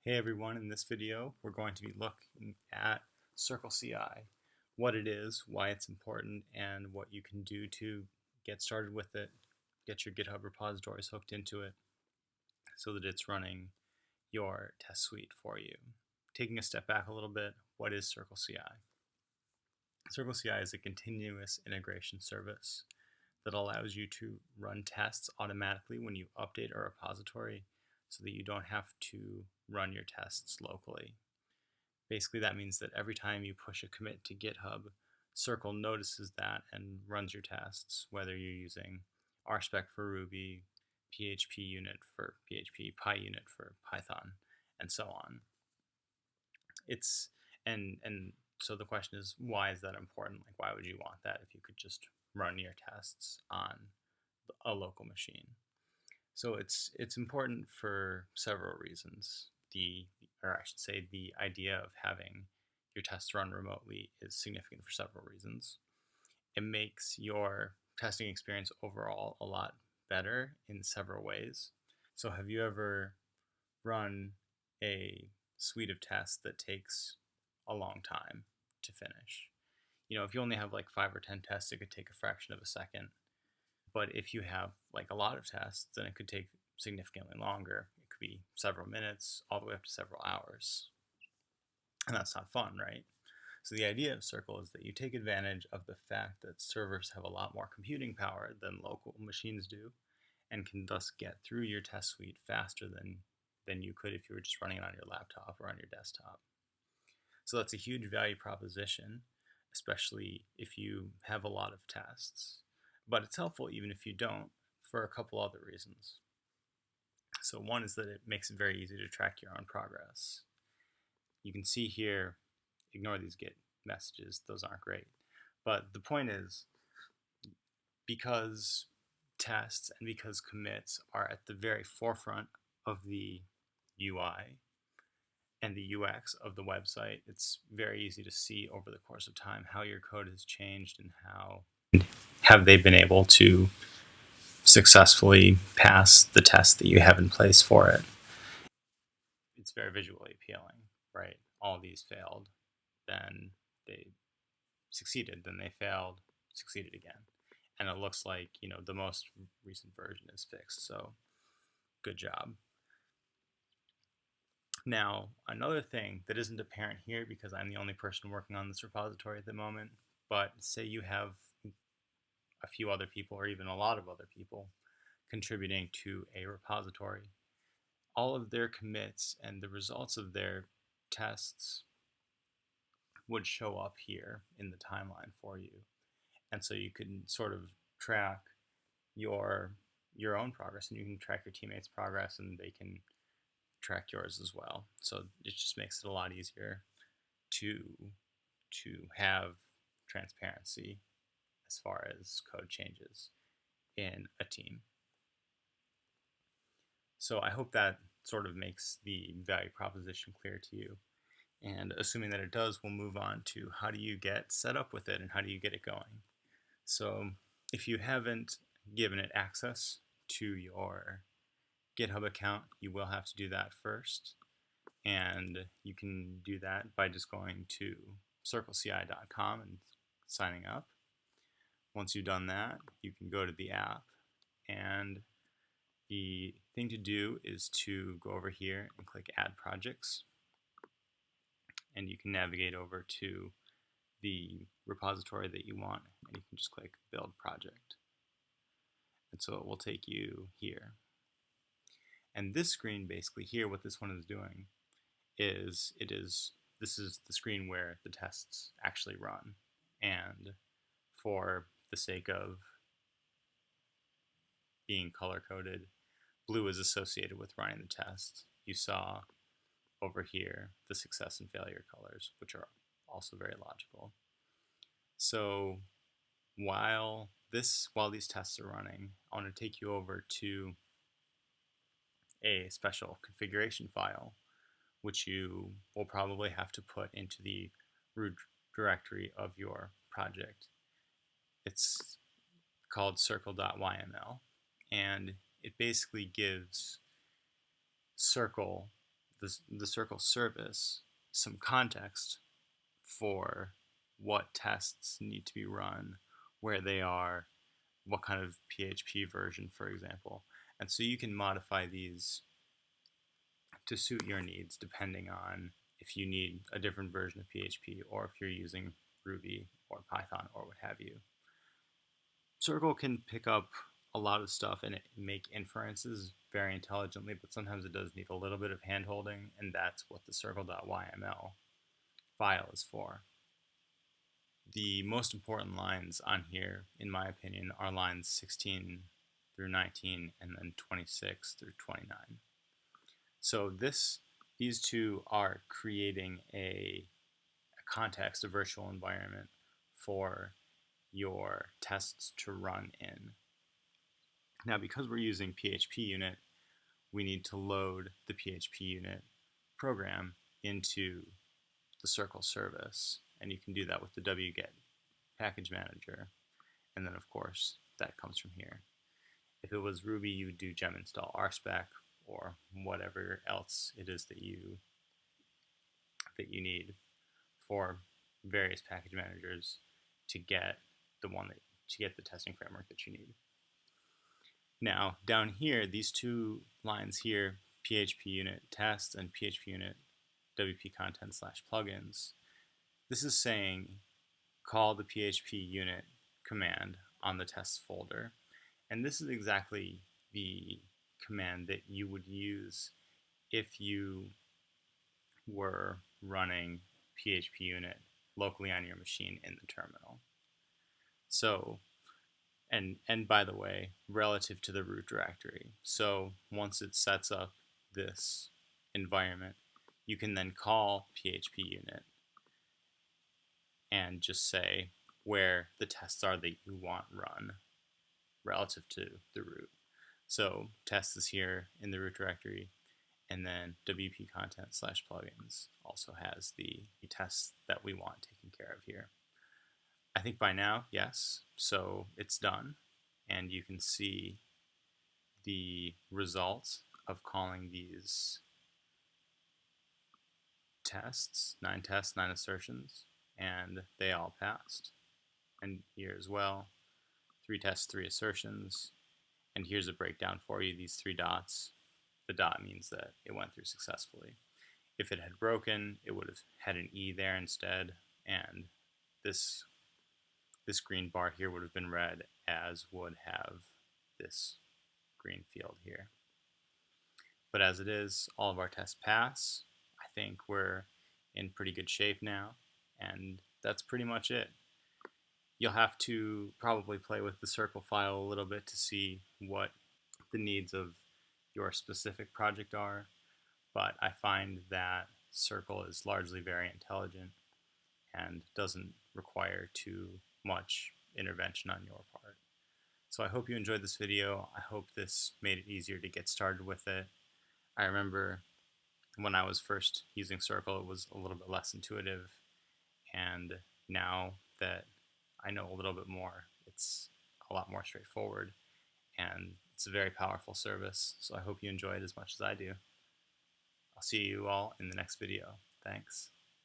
Hey everyone, in this video we're going to be looking at CircleCI, what it is, why it's important, and what you can do to get started with it, get your GitHub repositories hooked into it so that it's running your test suite for you. Taking a step back a little bit, what is CircleCI? CircleCI is a continuous integration service that allows you to run tests automatically when you update a repository so that you don't have to run your tests locally. Basically, that means that every time you push a commit to GitHub, Circle notices that and runs your tests, whether you're using RSpec for Ruby, PHP unit for PHP, PyUnit for Python, and so on. So the question is, why is that important? Like, why would you want that if you could just run your tests on a local machine? So it's important for several reasons. The idea of having your tests run remotely is significant for several reasons. It makes your testing experience overall a lot better in several ways. So have you ever run a suite of tests that takes a long time to finish? You know, if you only have like 5 or 10 tests, it could take a fraction of a second. But if you have like a lot of tests, then it could take significantly longer. It could be several minutes all the way up to several hours. And that's not fun, right? So the idea of Circle is that you take advantage of the fact that servers have a lot more computing power than local machines do, and can thus get through your test suite faster than you could if you were just running it on your laptop or on your desktop. So that's a huge value proposition, especially if you have a lot of tests. But it's helpful even if you don't, for a couple other reasons. So one is that it makes it very easy to track your own progress. You can see here, ignore these Git messages, those aren't great. But the point is, because tests and because commits are at the very forefront of the UI and the UX of the website, it's very easy to see over the course of time how your code has changed and how have they been able to successfully pass the test that you have in place for it. It's very visually appealing, right? All these failed, then they succeeded, then they failed, succeeded again. And it looks like, you know, the most recent version is fixed, so good job. Now, another thing that isn't apparent here because I'm the only person working on this repository at the moment, but say you have a few other people or even a lot of other people contributing to a repository. All of their commits and the results of their tests would show up here in the timeline for you. And so you can sort of track your own progress, and you can track your teammates' progress, and they can track yours as well. So it just makes it a lot easier to have transparency as far as code changes in a team. So I hope that sort of makes the value proposition clear to you. And assuming that it does, we'll move on to how do you get set up with it and how do you get it going. So if you haven't given it access to your GitHub account, you will have to do that first. And you can do that by just going to circleci.com and signing up. Once you've done that, you can go to the app, and the thing to do is to go over here and click Add Projects, and you can navigate over to the repository that you want, and you can just click Build Project. And so it will take you here. And this screen, basically here, what this one is doing is this is the screen where the tests actually run. And for the sake of being color-coded, blue is associated with running the test. You saw over here the success and failure colors, which are also very logical. So while these tests are running, I want to take you over to a special configuration file, which you will probably have to put into the root directory of your project. It's called circle.yml, and it basically gives Circle the Circle service some context for what tests need to be run, where they are, what kind of PHP version, for example. And so you can modify these to suit your needs depending on if you need a different version of PHP or if you're using Ruby or Python or what have you. Circle can pick up a lot of stuff and make inferences very intelligently, but sometimes it does need a little bit of hand-holding, and that's what the circle.yml file is for. The most important lines on here, in my opinion, are lines 16 through 19 and then 26 through 29. So these two are creating a context, a virtual environment for your tests to run in. Now, because we're using PHP unit, we need to load the PHP unit program into the Circle service, and you can do that with the wget package manager, and then of course that comes from here. If it was Ruby, you would do gem install rspec or whatever else it is that you need for various package managers to get the testing framework that you need. Now down here, these two lines here, PHP unit tests and PHP unit wp content / plugins, this is saying call the PHP unit command on the tests folder, and this is exactly the command that you would use if you were running PHP unit locally on your machine in the terminal. So, and by the way, relative to the root directory. So once it sets up this environment, you can then call PHP unit and just say where the tests are that you want run relative to the root. So test is here in the root directory, and then wp content / plugins also has the tests that we want taken care of here. I think by now, yes, so it's done, and you can see the results of calling these tests, 9 tests, 9 assertions, and they all passed. And here as well, 3 tests, 3 assertions, and here's a breakdown for you, these 3 dots. The dot means that it went through successfully. If it had broken, it would have had an E there instead, and this green bar here would have been red, as would have this green field here. But as it is, all of our tests pass. I think we're in pretty good shape now, and that's pretty much it. You'll have to probably play with the Circle file a little bit to see what the needs of your specific project are, but I find that Circle is largely very intelligent and doesn't require too much intervention on your part. So I hope you enjoyed this video. I hope this made it easier to get started with it. I remember when I was first using Circle, it was a little bit less intuitive, and now that I know a little bit more, it's a lot more straightforward, and it's a very powerful service, so I hope you enjoy it as much as I do. I'll see you all in the next video. Thanks.